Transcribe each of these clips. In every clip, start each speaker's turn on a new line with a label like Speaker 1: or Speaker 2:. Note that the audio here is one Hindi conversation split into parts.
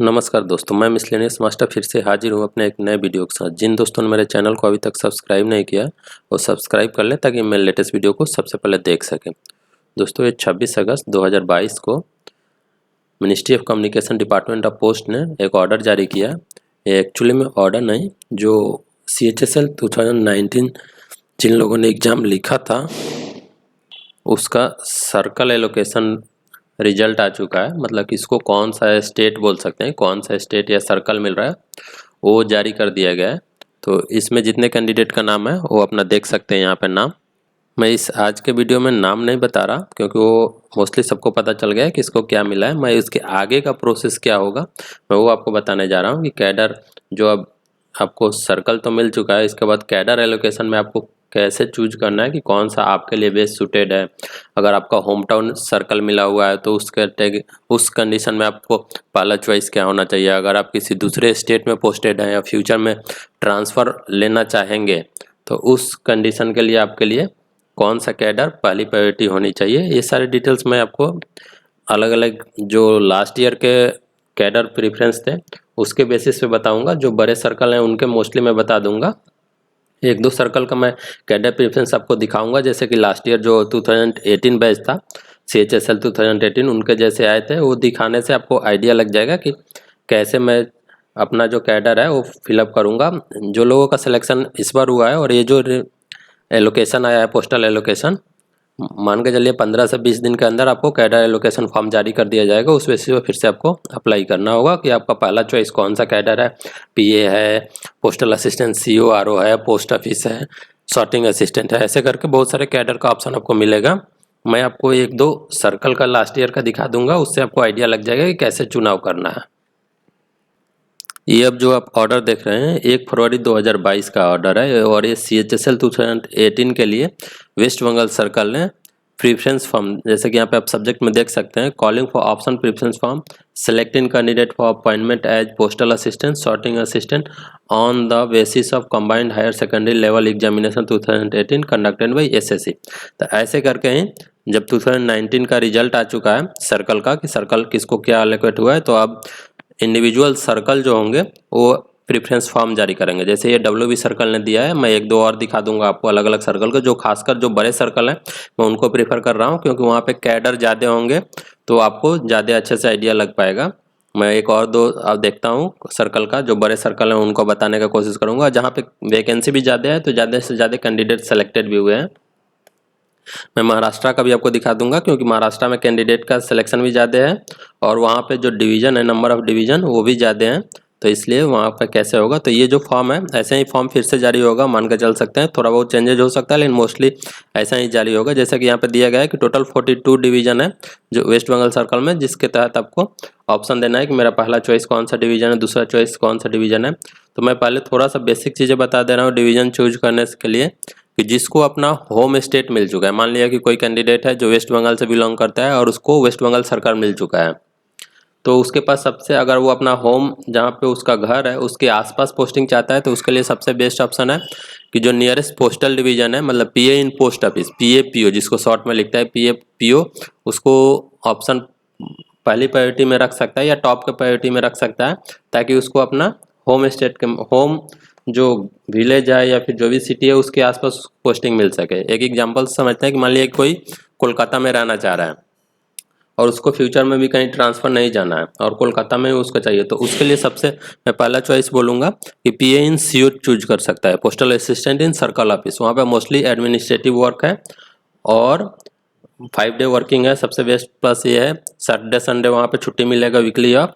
Speaker 1: नमस्कार दोस्तों, मैं मिसलेनियस मास्टर फिर से हाजिर हूँ अपने एक नए वीडियो के साथ। जिन दोस्तों ने मेरे चैनल को अभी तक सब्सक्राइब नहीं किया वो सब्सक्राइब कर लें ताकि मैं लेटेस्ट वीडियो को सबसे पहले देख सकें। दोस्तों, ये 26 अगस्त 2022 को ministry of communication department of post ने एक ऑर्डर जारी किया। ये एक्चुअली में ऑर्डर नहीं, जो CHSL 2019 जिन लोगों ने एग्ज़ाम लिखा था उसका सर्कल एलोकेशन रिजल्ट आ चुका है। मतलब कि इसको कौन सा स्टेट बोल सकते हैं, कौन सा स्टेट या सर्कल मिल रहा है वो जारी कर दिया गया है। तो इसमें जितने कैंडिडेट का नाम है वो अपना देख सकते हैं यहाँ पे नाम। मैं इस आज के वीडियो में नाम नहीं बता रहा क्योंकि वो मोस्टली सबको पता चल गया है कि इसको क्या मिला है। मैं इसके आगे का प्रोसेस क्या होगा मैं वो आपको बताने जा रहा हूँ कि कैडर जो अब आपको सर्कल तो मिल चुका है, इसके बाद कैडर एलोकेशन में आपको कैसे चूज करना है कि कौन सा आपके लिए बेस्ट सूटेड है। अगर आपका होम टाउन सर्कल मिला हुआ है तो उस कंडीशन में आपको पहला चॉइस क्या होना चाहिए। अगर आप किसी दूसरे स्टेट में पोस्टेड हैं या फ्यूचर में ट्रांसफ़र लेना चाहेंगे तो उस कंडीशन के लिए आपके लिए कौन सा कैडर पहली प्रायोरिटी होनी चाहिए। ये सारे डिटेल्स मैं आपको अलग अलग जो लास्ट ईयर के कैडर प्रेफरेंस थे उसके बेसिस पे बताऊंगा। जो बड़े सर्कल हैं उनके मोस्टली मैं बता दूंगा, एक दो सर्कल का मैं कैडर प्रेफरेंस आपको दिखाऊंगा। जैसे कि लास्ट ईयर जो 2018 बैच था CHSL 2018 उनके जैसे आए थे, वो दिखाने से आपको आइडिया लग जाएगा कि कैसे मैं अपना जो कैडर है वो फिलअप करूँगा। जो लोगों का सिलेक्शन इस बार हुआ है और ये जो एलोकेशन आया है पोस्टल एलोकेशन, मान के चलिए 15 से 20 दिन के अंदर आपको कैडर एलोकेशन फॉर्म जारी कर दिया जाएगा। उस बेसिस पे फिर से आपको अप्लाई करना होगा कि आपका पहला चॉइस कौन सा कैडर है। PA है, पोस्टल असिस्टेंट, CO RO है, पोस्ट ऑफिस है, सॉर्टिंग असिस्टेंट है, ऐसे करके बहुत सारे कैडर का ऑप्शन आपको मिलेगा। मैं आपको एक दो सर्कल का लास्ट ईयर का दिखा दूंगा, उससे आपको आइडिया लग जाएगा कि कैसे चुनाव करना है। ये अब जो आप ऑर्डर देख रहे हैं 1 फरवरी 2022 का ऑर्डर है और ये CHSL 2018 के लिए वेस्ट बंगाल सर्कल ने प्रेफरेंस फॉर्म, जैसे कि यहाँ पे आप सब्जेक्ट में देख सकते हैं, calling for option preference form selecting candidate for appointment as postal assistant sorting assistant on the basis of combined higher secondary level examination 2018 conducted by SSC। तो ऐसे करके ही जब 2019 का रिजल्ट आ चुका है सर्कल का कि सर्कल किसको क्या एलोकेट हुआ है, तो अब इंडिविजुअल सर्कल जो होंगे वो प्रेफरेंस फॉर्म जारी करेंगे। जैसे ये WB सर्कल ने दिया है, मैं एक दो और दिखा दूंगा आपको अलग अलग सर्कल को। जो खासकर जो बड़े सर्कल हैं मैं उनको प्रेफर कर रहा हूँ क्योंकि वहाँ पे कैडर ज़्यादा होंगे तो आपको ज़्यादा अच्छे से आइडिया लग पाएगा। मैं एक और दो अब देखता हूँ सर्कल का, जो बड़े सर्कल हैं उनको बताने का कोशिश करूँगा। जहाँ पे वैकेंसी भी ज़्यादा है तो ज़्यादा से ज़्यादा कैंडिडेट सेलेक्टेड भी हुए हैं। मैं महाराष्ट्र का भी आपको दिखा दूंगा क्योंकि महाराष्ट्र में कैंडिडेट का सिलेक्शन भी ज़्यादा है और वहाँ पे जो डिवीज़न है, नंबर ऑफ डिवीज़न वो भी ज़्यादा हैं, तो इसलिए वहाँ पे कैसे होगा। तो ये जो फॉर्म है ऐसे ही फॉर्म फिर से जारी होगा, मान कर चल सकते हैं। थोड़ा बहुत चेंजेज हो सकता है लेकिन मोस्टली ऐसा ही जारी होगा। जैसा कि यहाँ पे दिया गया है कि टोटल 42 डिवीज़न है जो वेस्ट बंगाल सर्कल में, जिसके तहत आपको ऑप्शन देना है कि मेरा पहला चॉइस कौन सा डिवीज़न है, दूसरा चॉइस कौन सा डिवीज़न है। तो मैं पहले थोड़ा सा बेसिक चीज़ें बता दे रहा हूँ डिवीज़न चूज करने के लिए कि जिसको अपना होम स्टेट मिल चुका है। मान लिया कि कोई कैंडिडेट है जो वेस्ट बंगाल से बिलोंग करता है और उसको वेस्ट बंगाल सरकार मिल चुका है, तो उसके पास सबसे, अगर वो अपना होम जहाँ पे उसका घर है उसके आसपास पोस्टिंग चाहता है तो उसके लिए सबसे बेस्ट ऑप्शन है कि जो नियरेस्ट पोस्टल डिवीज़न है, मतलब PA इन पोस्ट ऑफिस, PO जिसको शॉर्ट में लिखता है PO, उसको ऑप्शन पहली प्रायोरिटी में रख सकता है या टॉप के प्रायोरिटी में रख सकता है ताकि उसको अपना होम स्टेट के होम जो विलेज है या फिर जो भी सिटी है उसके आसपास पोस्टिंग मिल सके। एक एग्जांपल समझते हैं कि मान लिया कोई कोलकाता में रहना चाह रहा है और उसको फ्यूचर में भी कहीं ट्रांसफ़र नहीं जाना है और कोलकाता में उसको चाहिए, तो उसके लिए सबसे मैं पहला चॉइस बोलूँगा कि PA इन CO चूज कर सकता है, postal assistant in circle office. वहाँ पे मोस्टली एडमिनिस्ट्रेटिव वर्क है और 5 डे वर्किंग है। सबसे बेस्ट प्लस ये है सैटरडे संडे वहाँ पे छुट्टी मिलेगा, वीकली ऑफ।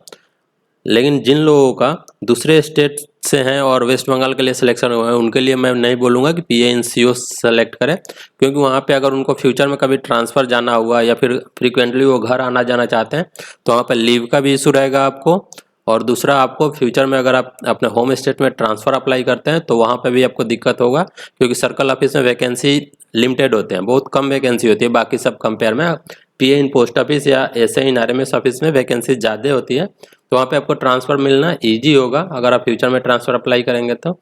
Speaker 1: लेकिन जिन लोगों का दूसरे स्टेट से हैं और वेस्ट बंगाल के लिए सिलेक्शन हुआ है उनके लिए मैं नहीं बोलूँगा कि PA इन CO सेलेक्ट करें, क्योंकि वहाँ पे अगर उनको फ्यूचर में कभी ट्रांसफ़र जाना हुआ या फिर फ्रीक्वेंटली वो घर आना जाना चाहते हैं तो वहाँ पे लीव का भी इशू रहेगा आपको। और दूसरा, आपको फ्यूचर में अगर आप अपने होम स्टेट में ट्रांसफ़र अप्लाई करते हैं तो वहाँ पे भी आपको दिक्कत होगा, क्योंकि सर्कल ऑफिस में वैकेंसी लिमिटेड होते हैं, बहुत कम वैकेंसी होती है बाकी सब कंपेयर में। PA इन पोस्ट ऑफिस या SA इन RMS ऑफिस में वैकेंसी ज़्यादा होती है, तो वहाँ पे आपको ट्रांसफ़र मिलना ईजी होगा अगर आप फ्यूचर में ट्रांसफ़र अप्लाई करेंगे तो।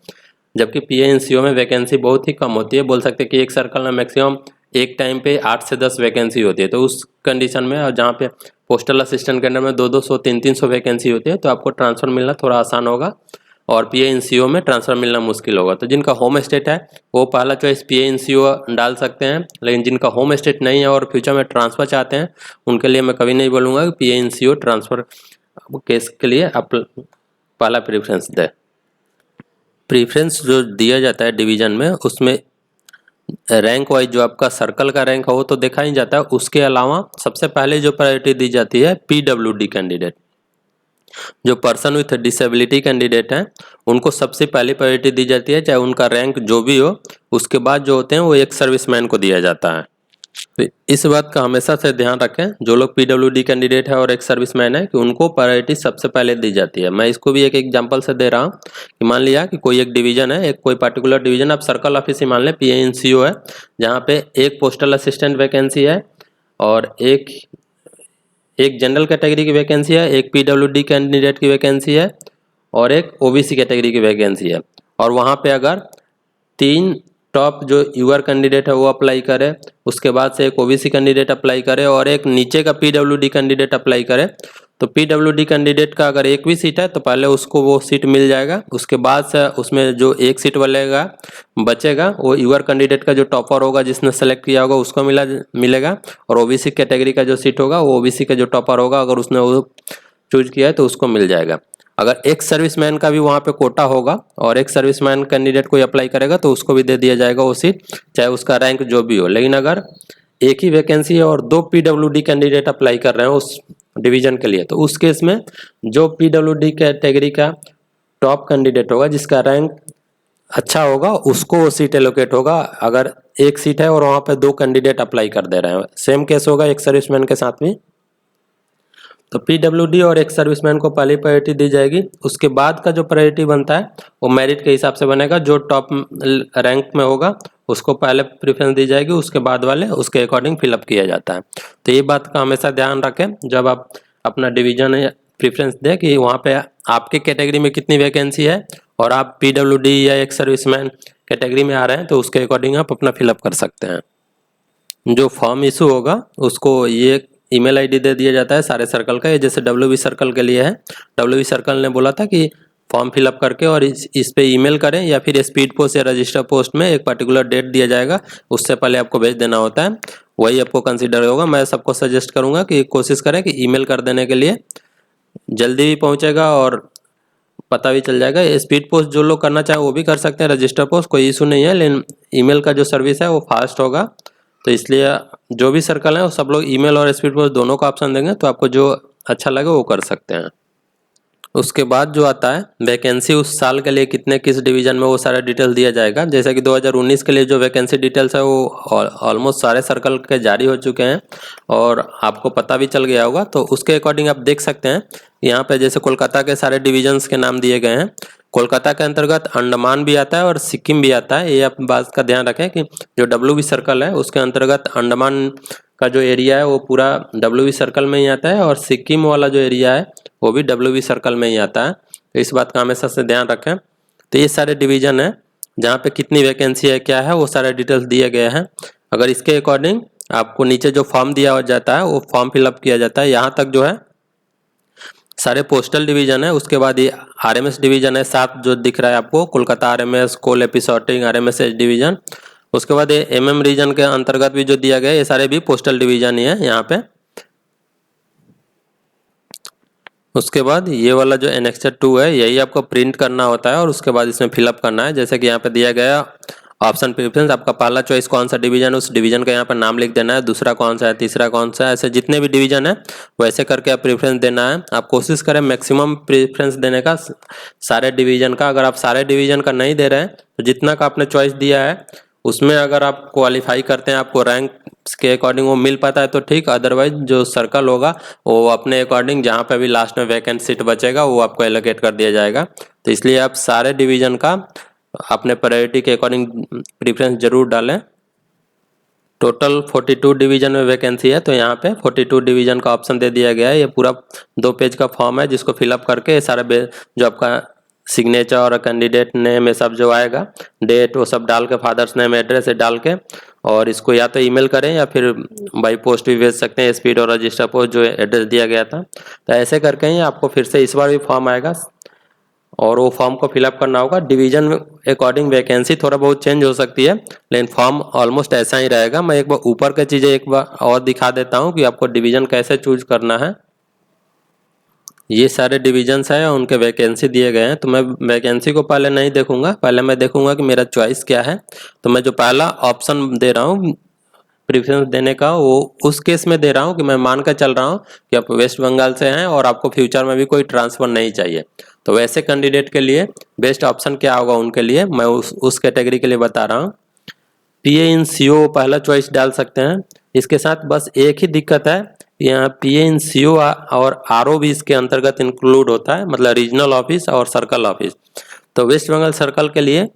Speaker 1: जबकि PA इन CO में वैकेंसी बहुत ही कम होती है, बोल सकते हैं कि एक सर्कल में मैक्सिमम एक टाइम पे 8 से 10 वैकेंसी होती है। तो उस कंडीशन में और जहाँ पे पोस्टल असिस्टेंट के अंडर में 200 300 वैकेंसी होती है, तो आपको ट्रांसफ़र मिलना थोड़ा आसान होगा और PA-NCO में ट्रांसफ़र मिलना मुश्किल होगा। तो जिनका होम स्टेट है वो पहला चॉइस PA-NCO डाल सकते हैं, लेकिन जिनका होम स्टेट नहीं है और फ्यूचर में ट्रांसफ़र चाहते हैं उनके लिए मैं कभी नहीं बोलूँगा कि PA-NCO ट्रांसफ़र केस के लिए आप पहला प्रेफरेंस दें। प्रेफरेंस जो दिया जाता है डिवीज़न में, उसमें रैंक वाइज जो आपका सर्कल का रैंक हो तो देखा ही जाता है। उसके अलावा सबसे पहले जो प्रायोरिटी दी जाती है PWD कैंडिडेट, जो पर्सन विथ डिसेबिलिटी कैंडिडेट हैं उनको सबसे पहली प्रायोरिटी दी जाती है, चाहे उनका रैंक जो भी हो। उसके बाद जो होते हैं वो एक सर्विसमैन को दिया जाता है। तो इस बात का हमेशा से ध्यान रखें, जो लोग PWD कैंडिडेट है और एक सर्विसमैन है, कि उनको प्रायोरिटी सबसे पहले दी जाती है। मैं इसको भी एक एग्जांपल से दे रहा हूँ कि मान लिया कि कोई एक डिवीज़न है, एक कोई पर्टिकुलर डिवीज़न, आप सर्कल ऑफिस ही मान लें, PA-NCO है, जहाँ पे एक पोस्टल असिस्टेंट वैकेंसी है और एक जनरल कैटेगरी की वैकेंसी है, एक PWD कैंडिडेट की वैकेंसी है और एक OBC कैटेगरी की वैकेंसी है। और वहाँ पे अगर 3 टॉप जो यूआर कैंडिडेट है वो अप्लाई करे, उसके बाद से एक OBC कैंडिडेट अप्लाई करे और एक नीचे का PWD कैंडिडेट अप्लाई करे, तो PWD कैंडिडेट का अगर एक भी सीट है तो पहले उसको वो सीट मिल जाएगा। उसके बाद से उसमें जो एक सीट बचेगा वो यूआर कैंडिडेट का जो टॉपर होगा, जिसने सेलेक्ट किया होगा, उसको मिलेगा। और OBC कैटेगरी का जो सीट होगा वो OBC का जो टॉपर होगा, अगर उसने वो चूज किया है तो उसको मिल जाएगा। अगर एक सर्विसमैन का भी वहाँ पे कोटा होगा और एक सर्विसमैन कैंडिडेट कोई अप्लाई करेगा तो उसको भी दे दिया जाएगा वो सीट, चाहे उसका रैंक जो भी हो। लेकिन अगर एक ही वैकेंसी है और 2 PWD कैंडिडेट अप्लाई कर रहे हैं उस डिवीजन के लिए, तो उस केस में जो PWD कैटेगरी का टॉप कैंडिडेट होगा, जिसका रैंक अच्छा होगा, उसको वो सीट एलोकेट होगा। अगर एक सीट है और वहाँ पे 2 कैंडिडेट अप्लाई कर दे रहे हैं, सेम केस होगा एक सर्विसमैन के साथ में, तो PWD और एक सर्विसमैन को पहली प्रायोरिटी दी जाएगी। उसके बाद का जो प्रायोरिटी बनता है वो मेरिट के हिसाब से बनेगा। जो टॉप रैंक में होगा उसको पहले प्रेफरेंस दी जाएगी, उसके बाद वाले उसके अकॉर्डिंग फिलअप किया जाता है। तो ये बात का हमेशा ध्यान रखें जब आप अपना डिवीजन या प्रेफरेंस दें, कि वहाँ पे आपके कैटेगरी में कितनी वैकेंसी है और आप PWD या एक सर्विसमैन कैटेगरी में आ रहे हैं तो उसके अकॉर्डिंग आप अपना फिलअप कर सकते हैं। जो फॉर्म इशू होगा उसको ये ईमेल आईडी दे दिया जाता है सारे सर्कल का। ये जैसे WB सर्कल के लिए है, WB सर्कल ने बोला था कि फॉर्म फिलअप करके और इस पे ईमेल करें, या फिर स्पीड पोस्ट या रजिस्टर पोस्ट में एक पर्टिकुलर डेट दिया जाएगा, उससे पहले आपको भेज देना होता है, वही आपको कंसिडर होगा। मैं सबको सजेस्ट करूँगा कि कोशिश करें कि ईमेल कर देने के लिए, जल्दी भी पहुँचेगा और पता भी चल जाएगा। स्पीड पोस्ट जो लोग करना चाहे वो भी कर सकते हैं, रजिस्टर पोस्ट कोई इशू नहीं है, लेकिन ईमेल का जो सर्विस है वो फास्ट होगा। तो इसलिए जो भी सर्कल है वो सब लोग ईमेल और स्पीड पोस्ट दोनों का ऑप्शन देंगे, तो आपको जो अच्छा लगे वो कर सकते हैं। उसके बाद जो आता है वैकेंसी उस साल के लिए कितने किस डिवीजन में, वो सारा डिटेल दिया जाएगा। जैसे कि 2019 के लिए जो वैकेंसी डिटेल्स है वो ऑलमोस्ट सारे सर्कल के जारी हो चुके हैं और आपको पता भी चल गया होगा, तो उसके अकॉर्डिंग आप देख सकते हैं। यहाँ पे जैसे कोलकाता के सारे डिविजन्स के नाम दिए गए हैं। कोलकाता के अंतर्गत अंडमान भी आता है और सिक्किम भी आता है। ये आप बात का ध्यान रखें कि जो WB सर्कल है उसके अंतर्गत अंडमान का जो एरिया है वो पूरा WB सर्कल में ही आता है और सिक्किम वाला जो एरिया है वो भी WB सर्कल में ही आता है। तो इस बात का हमेशा से ध्यान रखें। तो ये सारे डिवीजन है जहाँ पे कितनी वैकेंसी है, क्या है, वो सारे डिटेल्स दिए गए हैं। अगर इसके अकॉर्डिंग आपको नीचे जो फॉर्म दिया जाता है वो फॉर्म फिलअप किया जाता है। यहाँ तक जो है सारे पोस्टल डिवीजन है। उसके बाद ये RMS डिवीजन है 7 जो दिख रहा है आपको, कोलकाता RMS, कोल एपिसोटिंग, RMSH डिवीजन। उसके बाद ये MM रीजन के अंतर्गत भी जो दिया गया है ये सारे भी पोस्टल डिवीजन ही है यहाँ पे। उसके बाद ये वाला जो Annexure 2 है यही आपको प्रिंट करना होता है और उसके बाद इसमें फिलअप करना है। जैसे कि यहाँ पे दिया गया ऑप्शन प्रेफरेंस, आपका पहला चॉइस कौन सा डिवीजन है उस डिवीजन का यहाँ पर नाम लिख देना है, दूसरा कौन सा है, तीसरा कौन सा है, ऐसे जितने भी डिवीजन है वैसे करके आप प्रेफरेंस देना है। आप कोशिश करें मैक्सिमम प्रेफरेंस देने का सारे डिवीजन का। अगर आप सारे डिवीजन का नहीं दे रहे हैं तो जितना का आपने चॉइस दिया है उसमें अगर आप क्वालिफाई करते हैं, आपको रैंक के अकॉर्डिंग वो मिल पाता है तो ठीक, अदरवाइज जो सर्कल होगा वो अपने अकॉर्डिंग जहाँ पे भी लास्ट में वैकेंट सीट बचेगा वो आपको एलोकेट कर दिया जाएगा। तो इसलिए आप सारे डिवीजन का अपने प्रायोरिटी के अकॉर्डिंग प्रेफरेंस जरूर डालें। टोटल 42 डिवीजन में वैकेंसी है, तो यहाँ पे 42 डिवीजन का ऑप्शन दे दिया गया है। ये पूरा 2 पेज का फॉर्म है जिसको फिलअप करके सारे जो आपका सिग्नेचर और कैंडिडेट नेम ये सब जो आएगा, डेट वो सब डाल के, फादर्स नेम एड्रेस डाल के और इसको या तो ईमेल करें या फिर बाई पोस्ट भी भेज सकते हैं, स्पीड और रजिस्टर पोस्ट जो एड्रेस दिया गया था। तो ऐसे करके ही आपको फिर से इस बार भी फॉर्म आएगा और वो फॉर्म को फिलअप करना होगा। डिवीजन अकॉर्डिंग वैकेंसी थोड़ा बहुत चेंज हो सकती है, लेकिन फॉर्म ऑलमोस्ट ऐसा ही रहेगा। मैं एक बार ऊपर की चीज़ें एक बार और दिखा देता हूँ कि आपको डिवीजन कैसे चूज करना है। ये सारे डिविजन्स हैं और उनके वैकेंसी दिए गए हैं। तो मैं वैकेंसी को पहले नहीं देखूंगा, पहले मैं देखूंगा कि मेरा चॉइस क्या है। तो मैं जो पहला ऑप्शन दे रहा हूँ प्रेफरेंस देने का, वो उस केस में दे रहा हूँ कि मैं मान कर चल रहा हूँ कि आप वेस्ट बंगाल से हैं और आपको फ्यूचर में भी कोई ट्रांसफर नहीं चाहिए। तो वैसे कैंडिडेट के लिए बेस्ट ऑप्शन क्या होगा उनके लिए मैं उस कैटेगरी के लिए बता रहा हूँ। पीए इन सीओ पहला चॉइस डाल सकते हैं। इसके साथ बस एक ही दिक्कत है, यहाँ पीए इन सीओ और आरओ भी इसके अंतर्गत इंक्लूड होता है, मतलब रीजनल ऑफिस और सर्कल ऑफिस। तो वेस्ट बंगाल सर्कल के लिए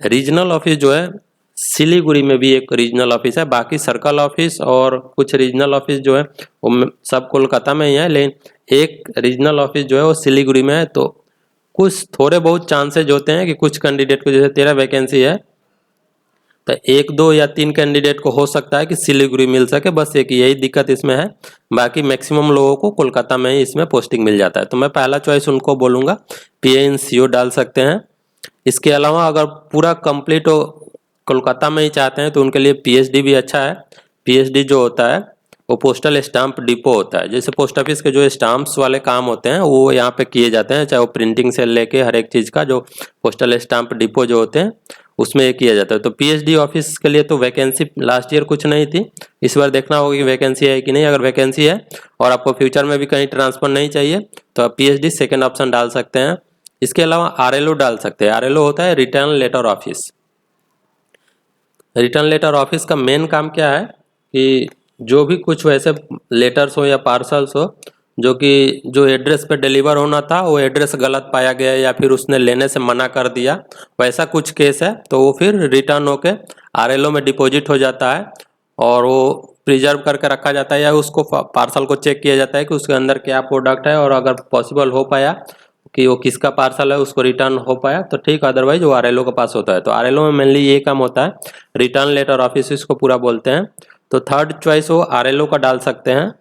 Speaker 1: रीजनल ऑफिस जो है सिलीगुड़ी में भी एक रीजनल ऑफिस है, बाकी सर्कल ऑफिस और कुछ रीजनल ऑफिस जो है वो सब कोलकाता में ही है, लेकिन एक रीजनल ऑफिस जो है वो सिलीगुड़ी में है। तो कुछ थोड़े बहुत चांसेज होते हैं कि कुछ कैंडिडेट को, जैसे 13 वैकेंसी है तो 1, 2 या 3 कैंडिडेट को हो सकता है कि सिलीगुड़ी मिल सके, बस एक यही दिक्कत इसमें है। बाकी मैक्सिमम लोगों को कोलकाता में ही इसमें पोस्टिंग मिल जाता है। तो मैं पहला चॉइस उनको बोलूँगा पीए इन सीओ डाल सकते हैं। इसके अलावा अगर पूरा कंप्लीट हो कोलकाता में ही चाहते हैं तो उनके लिए पीएचडी भी अच्छा है। पीएचडी जो होता है वो पोस्टल स्टाम्प डिपो होता है, जैसे पोस्ट ऑफिस के जो स्टाम्प्स वाले काम होते हैं वो यहाँ पे किए जाते हैं, चाहे वो प्रिंटिंग से लेके हर एक चीज़ का जो पोस्टल स्टाम्प डिपो जो होते हैं उसमें ये किया जाता है। तो पीएचडी ऑफिस के लिए तो वैकेंसी लास्ट ईयर कुछ नहीं थी, इस बार देखना होगा कि वैकेंसी है कि नहीं। अगर वैकेंसी है और आपको फ्यूचर में भी कहीं ट्रांसफर नहीं चाहिए तो आप पीएचडी सेकेंड ऑप्शन डाल सकते हैं। इसके अलावा आरएलओ डाल सकते हैं। आरएलओ होता है return letter office. Return letter office का मेन काम क्या है कि जो भी कुछ वैसे लेटर्स हो या पार्सल्स हो जो एड्रेस पे डिलीवर होना था वो एड्रेस गलत पाया गया या फिर उसने लेने से मना कर दिया, वैसा कुछ केस है तो वो फिर रिटर्न होके आरएलओ में डिपॉजिट हो जाता है और वो प्रिजर्व करके रखा जाता है, या उसको पार्सल को चेक किया जाता है कि उसके अंदर क्या प्रोडक्ट है, और अगर पॉसिबल हो पाया कि वो किसका पार्सल है उसको रिटर्न हो पाया तो ठीक, अदरवाइज वो आरएलओ के पास होता है। तो आरएलओ में मेनली ये काम होता है, रिटर्न लेटर ऑफिस इसको पूरा बोलते हैं। तो थर्ड चॉइस वो आरएलओ का डाल सकते हैं।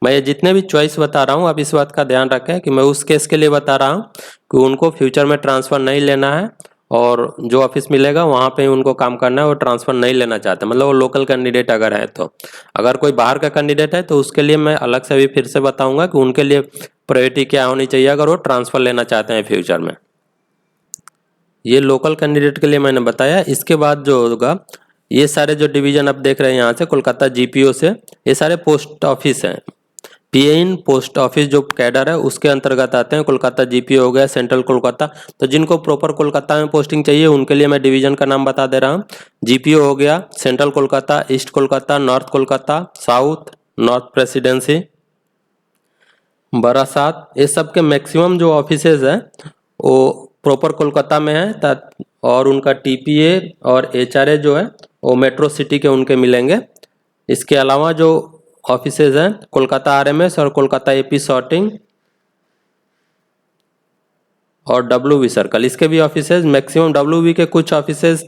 Speaker 1: मैं ये जितने भी चॉइस बता रहा हूँ आप इस बात का ध्यान रखें कि मैं उस केस के लिए बता रहा हूँ कि उनको फ्यूचर में ट्रांसफ़र नहीं लेना है और जो ऑफिस मिलेगा वहाँ पे उनको काम करना है, वो ट्रांसफ़र नहीं लेना चाहते, मतलब वो लोकल कैंडिडेट अगर है तो। अगर कोई बाहर का कैंडिडेट है तो उसके लिए मैं अलग से भी फिर से बताऊँगा कि उनके लिए प्रायोरिटी क्या होनी चाहिए अगर वो ट्रांसफ़र लेना चाहते हैं फ्यूचर में। ये लोकल कैंडिडेट के लिए मैंने बताया। इसके बाद जो होगा ये सारे जो डिवीज़न आप देख रहे हैं यहाँ से कोलकाता जीपीओ से, ये सारे पोस्ट ऑफिस हैं। पीए इन पोस्ट ऑफिस जो कैडर है उसके अंतर्गत आते हैं। कोलकाता जीपीओ हो गया, सेंट्रल कोलकाता। तो जिनको प्रॉपर कोलकाता में पोस्टिंग चाहिए उनके लिए मैं डिवीजन का नाम बता दे रहा हूँ। जीपीओ हो गया central Kolkata, east Kolkata, north Kolkata, south, north presidency, Barasat. ये सब के मैक्सिमम जो ऑफिसेज हैं वो प्रॉपर कोलकाता में है और उनका टीपीए और एचआरए जो है वो मेट्रो सिटी के उनके मिलेंगे। इसके अलावा जो ऑफिसेज हैं कोलकाता आरएमएस और कोलकाता एपी सॉर्टिंग और डब्ल्यूबी सर्कल, इसके भी ऑफिसेज मैक्सिमम, डब्ल्यूबी के कुछ ऑफिसेज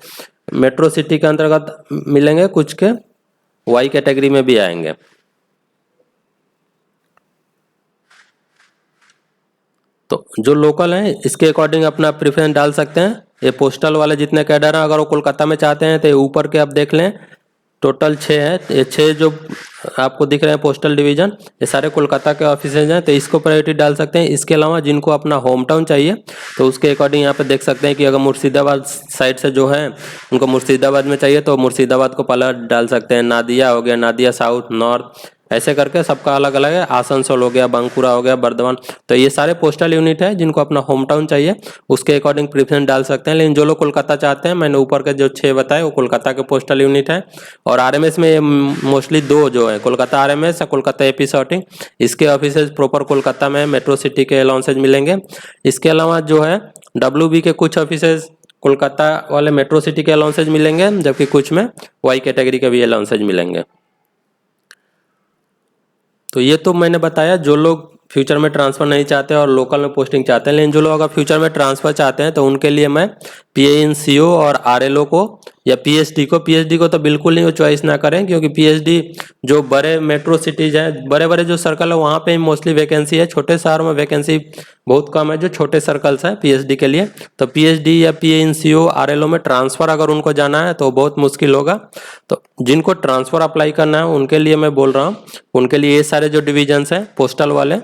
Speaker 1: मेट्रो सिटी के अंतर्गत मिलेंगे, कुछ के वाई कैटेगरी में भी आएंगे। तो जो लोकल हैं इसके अकॉर्डिंग अपना प्रेफरेंस डाल सकते हैं। ये पोस्टल वाले जितने कैडर हैं अगर वो कोलकाता में चाहते हैं तो ऊपर के आप देख लें टोटल 6 है। ये 6 जो आपको दिख रहे हैं पोस्टल डिवीजन ये सारे कोलकाता के ऑफिसेज हैं, तो इसको प्रायोरिटी डाल सकते हैं। इसके अलावा जिनको अपना होम टाउन चाहिए तो उसके अकॉर्डिंग यहाँ पे देख सकते हैं कि अगर मुर्शिदाबाद साइड से जो है उनको मुर्शिदाबाद में चाहिए तो मुर्शिदाबाद को पहला डाल सकते हैं। नादिया हो गया, नादिया साउथ, नॉर्थ, ऐसे करके सबका अलग अलग है। आसनसोल हो गया, बांकुरा हो गया, बर्धमान। तो ये सारे पोस्टल यूनिट है जिनको अपना होम टाउन चाहिए उसके अकॉर्डिंग प्रेफरेंस डाल सकते हैं। लेकिन जो लोग कोलकाता चाहते हैं, मैंने ऊपर के जो 6 बताए वो कोलकाता के पोस्टल यूनिट है। और आरएमएस में मोस्टली 2 जो है कोलकाता आरएमएस और कोलकाता एपी सॉर्टिंग, इसके ऑफिसेज प्रॉपर कोलकाता में मेट्रो सिटी के अलाउंसेज मिलेंगे। इसके अलावा जो है डब्ल्यूबी के कुछ ऑफिसेज कोलकाता वाले मेट्रो सिटी के अलाउंसेज मिलेंगे, जबकि कुछ में वाई कैटेगरी के भी अलाउंसेज मिलेंगे। तो ये तो मैंने बताया जो लोग फ्यूचर में ट्रांसफ़र नहीं चाहते और लोकल में पोस्टिंग चाहते हैं, लेकिन जो लोग अगर फ्यूचर में ट्रांसफ़र चाहते हैं तो उनके लिए मैं PANCO और RLO को या PhD को तो बिल्कुल नहीं वो चॉइस ना करें, क्योंकि PhD जो बड़े मेट्रो सिटीज़ हैं, बड़े बड़े जो सर्कल है वहाँ पे मोस्टली वैकेंसी है। छोटे शहरों में वैकेंसी बहुत कम है जो छोटे सर्कल्स हैं PhD के लिए। तो PhD या PANCO RLO में ट्रांसफ़र अगर उनको जाना है तो बहुत मुश्किल होगा। तो जिनको ट्रांसफ़र अप्लाई करना है उनके लिए मैं बोल रहा हूँ, उनके लिए ये सारे जो डिविजन्स हैं पोस्टल वाले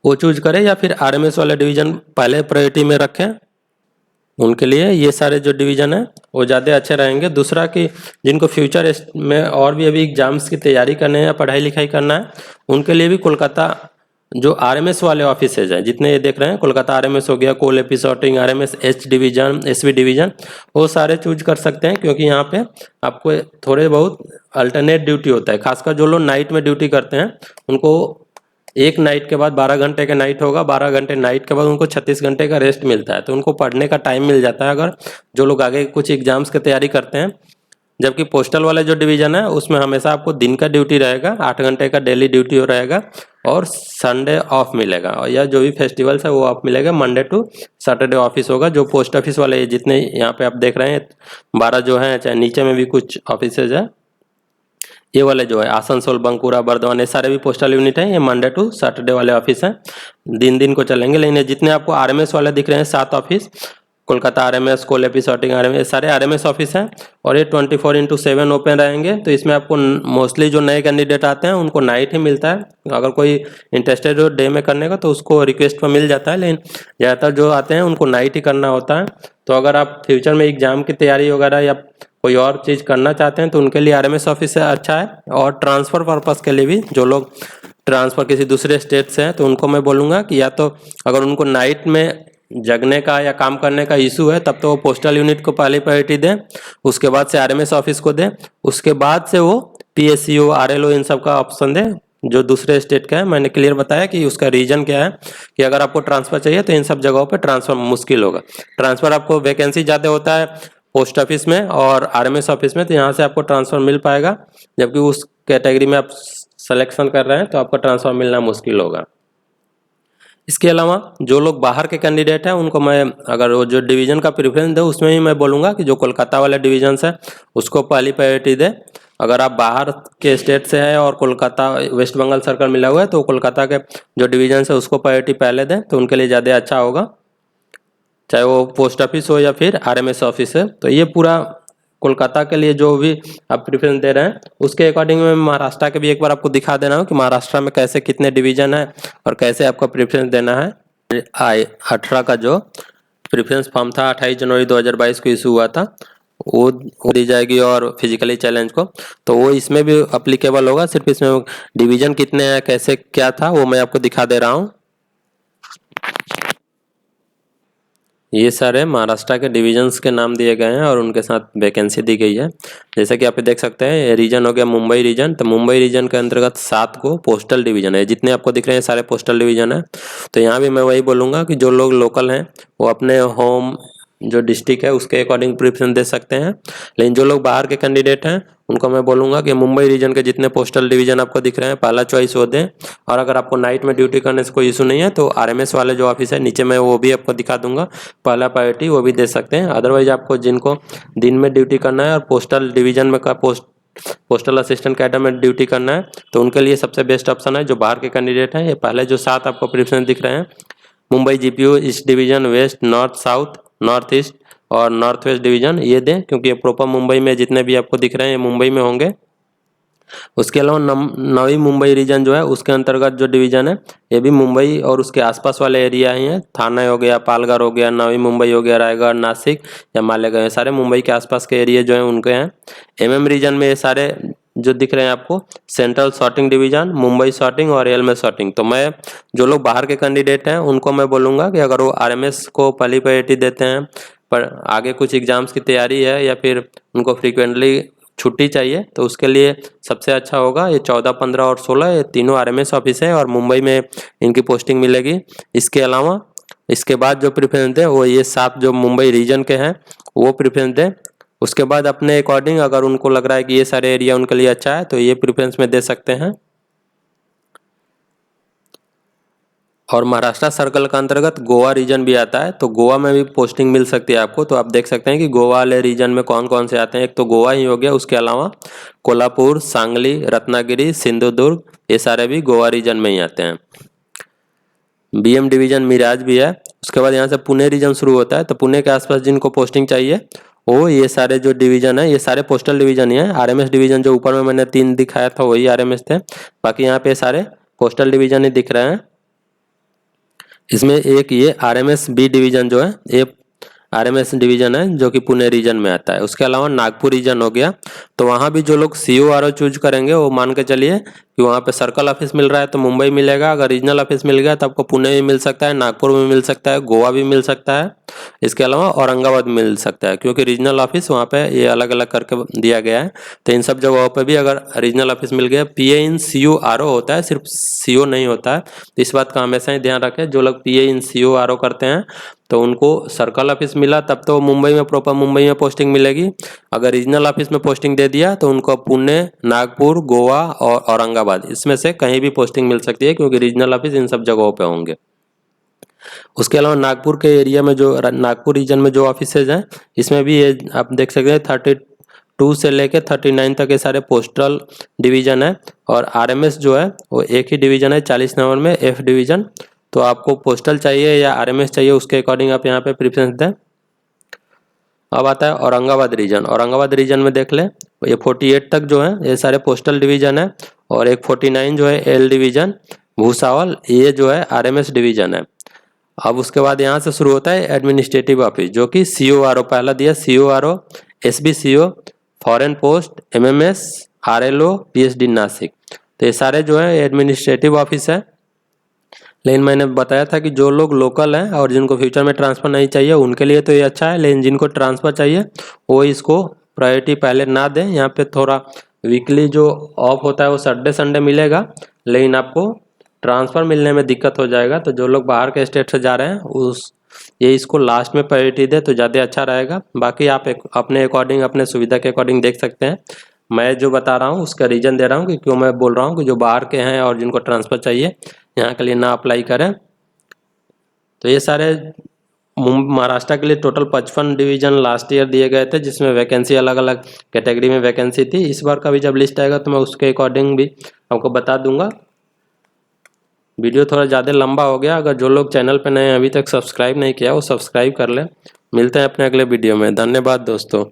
Speaker 1: वो चूज करें, या फिर RMS वाले डिवीजन पहले प्रायोरिटी में रखें। उनके लिए ये सारे जो डिवीज़न है वो ज़्यादा अच्छे रहेंगे। दूसरा कि जिनको फ्यूचर में और भी अभी एग्जाम्स की तैयारी करने हैं या पढ़ाई लिखाई करना है, उनके लिए भी कोलकाता जो RMS वाले ऑफिसेज हैं, जितने ये देख रहे हैं, कोलकाता RMS हो गया, Kol AP sorting, RMS H division, SV division, वो सारे चूज कर सकते हैं, क्योंकि यहाँ पे आपको थोड़े बहुत अल्टरनेट ड्यूटी होता है। खासकर जो लोग नाइट में ड्यूटी करते हैं उनको एक नाइट के बाद 12 घंटे का नाइट होगा, 12 घंटे नाइट के बाद उनको 36 घंटे का रेस्ट मिलता है, तो उनको पढ़ने का टाइम मिल जाता है अगर जो लोग आगे कुछ एग्जाम्स की तैयारी करते हैं। जबकि पोस्टल वाले जो डिवीजन है उसमें हमेशा आपको दिन का ड्यूटी रहेगा, 8 घंटे का डेली ड्यूटी रहेगा और संडे ऑफ मिलेगा, और या जो भी फेस्टिवल्स है वो ऑफ मिलेगा। मंडे टू सैटरडे ऑफिस होगा। जो पोस्ट ऑफिस वाले जितने यहाँ पे आप देख रहे हैं 12 जो हैं, चाहे नीचे में भी कुछ ऑफिसेज है, ये वाले जो है आसनसोल, बंकुरा, बर्धमान, ये सारे भी पोस्टल यूनिट हैं। ये मंडे टू सैटरडे वाले ऑफिस हैं, दिन को चलेंगे। लेकिन जितने आपको RMS वाले दिख रहे हैं 7 ऑफिस, कोलकाता RMS, कोल एपी सॉर्टिंग RMS, सारे RMS ऑफिस हैं और ये 24/7 ओपन रहेंगे। तो इसमें आपको मोस्टली जो नए कैंडिडेट आते हैं उनको नाइट ही मिलता है। अगर कोई इंटरेस्टेड हो डे में करने का तो उसको रिक्वेस्ट पर मिल जाता है, लेकिन ज़्यादातर जो आते हैं उनको नाइट ही करना होता है। तो अगर आप फ्यूचर में एग्जाम की तैयारी वगैरह या कोई और चीज़ करना चाहते हैं तो उनके लिए RMS ऑफिस अच्छा है। और ट्रांसफ़र पर्पज़ के लिए भी जो लोग ट्रांसफ़र किसी दूसरे स्टेट से हैं तो उनको मैं बोलूँगा कि या तो अगर उनको नाइट में जगने का या काम करने का इशू है तब तो वो पोस्टल यूनिट को पहले प्रायोरिटी दें, उसके बाद से RMS ऑफिस को दें, उसके बाद से वो PSCO RLO इन सब का ऑप्शन दें जो दूसरे स्टेट का है। मैंने क्लियर बताया कि उसका रीजन क्या है, कि अगर आपको ट्रांसफ़र चाहिए तो इन सब जगहों पे ट्रांसफ़र मुश्किल होगा। ट्रांसफ़र आपको वैकेंसी ज़्यादा होता है पोस्ट ऑफिस में और RMS ऑफिस में, तो यहाँ से आपको ट्रांसफ़र मिल पाएगा, जबकि उस कैटेगरी में आप सिलेक्शन कर रहे हैं तो आपको ट्रांसफ़र मिलना मुश्किल होगा। इसके अलावा जो लोग बाहर के कैंडिडेट हैं उनको मैं अगर वो जो डिवीज़न का प्रेफरेंस दे उसमें ही मैं बोलूँगा कि जो कोलकाता वाले डिवीजन्स है उसको पहली प्रायोरिटी दे। अगर आप बाहर के स्टेट से हैं और कोलकाता वेस्ट बंगाल सर्कल मिला हुआ है तो कोलकाता के जो डिवीजन्स है उसको प्रायोरिटी पहले दें, तो उनके लिए ज़्यादा अच्छा होगा, चाहे वो पोस्ट ऑफिस हो या फिर RMS ऑफिस है। तो ये पूरा कोलकाता के लिए जो भी आप प्रेफरेंस दे रहे हैं उसके अकॉर्डिंग मैं महाराष्ट्र के भी एक बार आपको दिखा देना हूँ कि महाराष्ट्र में कैसे कितने डिवीजन है और कैसे आपको प्रेफरेंस देना है। 18 का जो प्रेफरेंस फॉर्म था 28 जनवरी 2022 को इशू हुआ था वो दी जाएगी, और फिजिकली चैलेंज को तो वो इसमें भी अप्लीकेबल होगा। सिर्फ इसमें डिवीजन कितने हैं कैसे क्या था वो मैं आपको दिखा दे रहा हूँ। ये सारे महाराष्ट्र के डिवीजन्स के नाम दिए गए हैं और उनके साथ वैकेंसी दी गई है। जैसे कि आप देख सकते हैं ये रीजन हो गया मुंबई रीजन, तो मुंबई रीजन के अंतर्गत 7 को पोस्टल डिवीजन है। जितने आपको दिख रहे हैं सारे पोस्टल डिवीजन है। तो यहाँ भी मैं वही बोलूँगा कि जो लोग लोकल हैं वो अपने होम जो डिस्ट्रिक्ट है उसके अकॉर्डिंग प्रेफरेंस दे सकते हैं, लेकिन जो लोग बाहर के कैंडिडेट हैं उनको मैं बोलूँगा कि मुंबई रीजन के जितने पोस्टल डिवीजन आपको दिख रहे हैं पहला चॉइस वो दें। और अगर आपको नाइट में ड्यूटी करने से कोई इशू नहीं है तो RMS वाले जो ऑफिस है नीचे मैं वो भी आपको दिखा दूंगा, पहला प्रायोरिटी वो भी दे सकते हैं। अदरवाइज आपको जिनको दिन में ड्यूटी करना है और पोस्टल डिवीजन में का पोस्टल असिस्टेंट कैडर में ड्यूटी करना है तो उनके लिए सबसे बेस्ट ऑप्शन है जो बाहर के कैंडिडेट हैं। ये पहले जो 7 आपको प्रेफरेंस दिख रहे हैं Mumbai GPO, east division, west, north, south, north east और नॉर्थ वेस्ट डिवीजन ये दें, क्योंकि ये प्रॉपर मुंबई में जितने भी आपको दिख रहे हैं ये मुंबई में होंगे। उसके अलावा नवी मुंबई रीजन जो है उसके अंतर्गत जो डिवीजन है ये भी मुंबई और उसके आसपास वाले एरिया ही हैं। थाना हो गया, पालघर हो गया, नवी मुंबई हो गया, रायगढ़, नासिक या मालेगांव, सारे मुंबई के आसपास के एरिया जो हैं उनके हैं। MM रीजन में ये सारे जो दिख रहे हैं आपको central sorting division, Mumbai sorting और रेल में सॉर्टिंग। तो मैं जो लोग बाहर के कैंडिडेट हैं उनको मैं बोलूँगा कि अगर वो RMS को पहली प्रायोरिटी देते हैं पर आगे कुछ एग्जाम्स की तैयारी है या फिर उनको फ्रीक्वेंटली छुट्टी चाहिए तो उसके लिए सबसे अच्छा होगा ये 14, 15 और 16 ये तीनों RMS ऑफिस है और मुंबई में इनकी पोस्टिंग मिलेगी। इसके अलावा इसके बाद जो प्रेफरेंस दें वो ये 7 जो मुंबई रीजन के हैं वो प्रेफरेंस दें। उसके बाद अपने अकॉर्डिंग अगर उनको लग रहा है कि ये सारे एरिया उनके लिए अच्छा है तो ये प्रेफरेंस में दे सकते हैं। और महाराष्ट्र सर्कल का अंतर्गत गोवा रीजन भी आता है, तो गोवा में भी पोस्टिंग मिल सकती है आपको। तो आप देख सकते हैं कि गोवा वाले रीजन में कौन कौन से आते हैं। एक तो गोवा ही हो गया, उसके अलावा कोल्हापुर, सांगली, रत्नागिरी, सिंधुदुर्ग, ये सारे भी गोवा रीजन में ही आते हैं। BM डिवीजन मिराज भी है। उसके बाद यहाँ से पुणे रीजन शुरू होता है, तो पुणे के आसपास जिनको पोस्टिंग चाहिए वो ये सारे जो डिवीजन है ये सारे पोस्टल डिवीजन ही है। RMS डिवीजन जो ऊपर में मैंने 3 दिखाया था वही RMS थे, बाकी यहाँ पे सारे पोस्टल डिवीजन ही दिख रहे हैं। इसमें एक ये RMS B डिवीजन जो है ये RMS डिवीजन है जो कि पुणे रीजन में आता है। उसके अलावा नागपुर रीजन हो गया, तो वहाँ भी जो लोग CORO चूज करेंगे वो मान के चलिए कि वहाँ पे सर्कल ऑफिस मिल रहा है तो मुंबई मिलेगा। अगर रीजनल ऑफिस मिल गया तो आपको पुणे भी मिल सकता है, नागपुर भी मिल सकता है, गोवा भी मिल सकता है, इसके अलावा औरंगाबाद मिल सकता है, क्योंकि रीजनल ऑफिस वहाँ पे ये अलग अलग करके दिया गया है। तो इन सब जगहों पे भी अगर रीजनल ऑफिस मिल गया, PA इन CORO होता है, सिर्फ CO नहीं होता है, तो इस बात का हमेशा ही ध्यान रखें। जो लोग PA इन CORO करते हैं तो उनको सर्कल ऑफिस मिला तब तो मुंबई में प्रॉपर मुंबई में पोस्टिंग मिलेगी। अगर रीजनल ऑफिस में पोस्टिंग दे दिया तो उनको पुणे, नागपुर, गोवा और औरंगाबाद इसमें से कहीं भी पोस्टिंग मिल सकती है, क्योंकि रीजनल ऑफिस इन सब जगहों पे होंगे। उसके अलावा नागपुर के एरिया में जो नागपुर रीजन में जो ऑफिसेज हैं इसमें भी ये आप देख सकते हैं 32 से लेके 39 तक ये सारे पोस्टल डिवीजन है। और RMS जो है वो एक ही डिवीजन है 40 नंबर में, F डिवीजन। तो आपको पोस्टल चाहिए या RMS चाहिए उसके अकॉर्डिंग आप यहाँ पे प्रेफरेंस दें। अब आता है औरंगाबाद रीजन। औरंगाबाद रीजन में देख ले ये 48 तक जो है ये सारे पोस्टल डिवीजन है, और एक 49 जो है L डिवीजन, भूसावल ये जो है RMS डिवीजन है। अब उसके बाद यहाँ से शुरू होता है एडमिनिस्ट्रेटिव ऑफिस जो कि CORO पहला दिया, CORO, SBCO, foreign post, MMS, RLO, PSD Nashik. तो ये सारे जो है एडमिनिस्ट्रेटिव ऑफिस है। लेकिन मैंने बताया था कि जो लोग लोकल हैं और जिनको फ्यूचर में ट्रांसफ़र नहीं चाहिए उनके लिए तो ये अच्छा है, लेकिन जिनको ट्रांसफ़र चाहिए वो इसको प्रायोरिटी पहले ना दें। यहाँ पे थोड़ा वीकली जो ऑफ होता है वो सैटरडे संडे मिलेगा, लेकिन आपको ट्रांसफ़र मिलने में दिक्कत हो जाएगा। तो जो लोग बाहर के स्टेट से जा रहे हैं ये इसको लास्ट में प्रायोरिटी दे तो ज़्यादा अच्छा रहेगा। बाकी आप अपने अकॉर्डिंग अपने सुविधा के अकॉर्डिंग देख सकते हैं। मैं जो बता रहा हूँ उसका रीज़न दे रहा हूँ कि क्यों मैं बोल रहा हूँ कि जो बाहर के हैं और जिनको ट्रांसफ़र चाहिए यहाँ के लिए ना अप्लाई करें। तो ये सारे महाराष्ट्र के लिए टोटल 55 डिवीजन लास्ट ईयर दिए गए थे, जिसमें वैकेंसी अलग अलग कैटेगरी में वैकेंसी थी। इस बार का भी जब लिस्ट आएगा तो मैं उसके अकॉर्डिंग भी आपको बता दूंगा। वीडियो थोड़ा ज़्यादा लंबा हो गया। अगर जो लोग चैनल पर नए अभी तक सब्सक्राइब नहीं किया वो सब्सक्राइब कर लें। मिलते हैं अपने अगले वीडियो में। धन्यवाद दोस्तों।